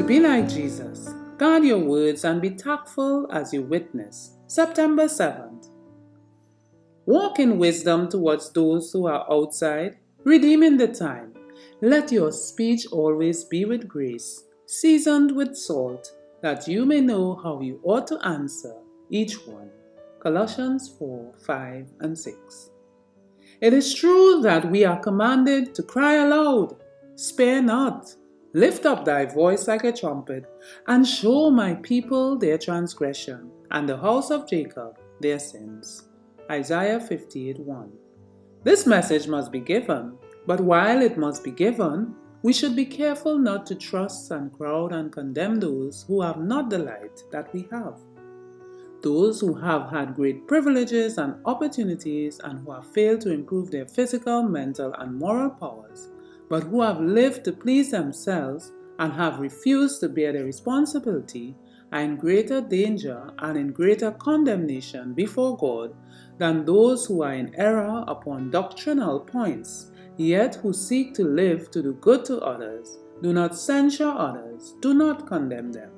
be like Jesus. Guard your words and be tactful as you witness. September 7th. Walk in wisdom towards those who are outside, redeeming the time. Let your speech always be with grace, seasoned with salt, that you may know how you ought to answer each one. Colossians 4, 5 and 6. It is true that we are commanded to cry aloud, spare not, lift up thy voice like a trumpet, and show my people their transgression, and the house of Jacob their sins. Isaiah 58:1. This message must be given, but while it must be given, we should be careful not to trust and crowd and condemn those who have not the light that we have. Those who have had great privileges and opportunities and who have failed to improve their physical, mental, and moral powers, but who have lived to please themselves and have refused to bear the responsibility, are in greater danger and in greater condemnation before God than those who are in error upon doctrinal points, yet who seek to live to do good to others, do not censure others, do not condemn them.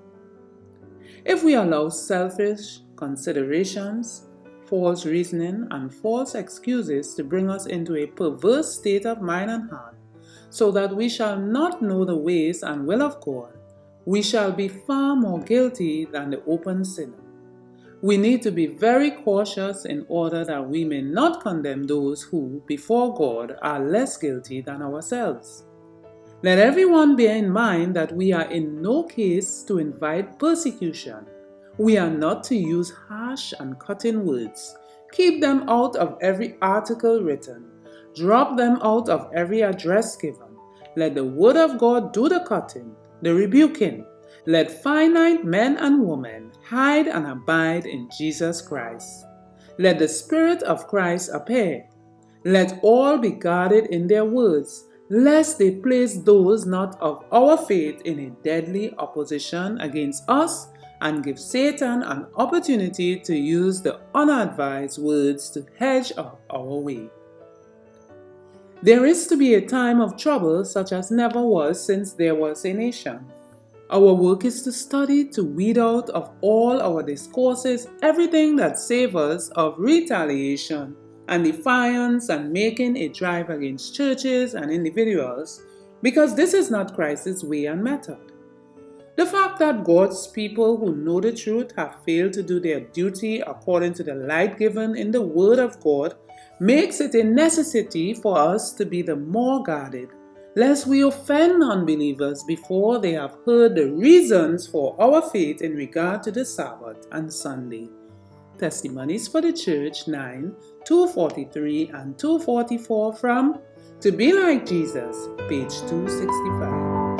If we allow selfish considerations, false reasoning, and false excuses to bring us into a perverse state of mind and heart, so that we shall not know the ways and will of God, we shall be far more guilty than the open sinner. We need to be very cautious in order that we may not condemn those who, before God, are less guilty than ourselves. Let everyone bear in mind that we are in no case to invite persecution. We are not to use harsh and cutting words. Keep them out of every article written. Drop them out of every address given. Let the word of God do the cutting, the rebuking. Let finite men and women hide and abide in Jesus Christ. Let the Spirit of Christ appear. Let all be guarded in their words, lest they place those not of our faith in a deadly opposition against us and give Satan an opportunity to use the unadvised words to hedge up our way. There is to be a time of trouble such as never was since there was a nation. Our work is to study, to weed out of all our discourses everything that savors of retaliation and defiance and making a drive against churches and individuals, because this is not Christ's way and method. The fact that God's people who know the truth have failed to do their duty according to the light given in the Word of God makes it a necessity for us to be the more guarded, lest we offend unbelievers before they have heard the reasons for our faith in regard to the Sabbath and Sunday. Testimonies for the Church 9, 243 and 244 from To Be Like Jesus, page 265.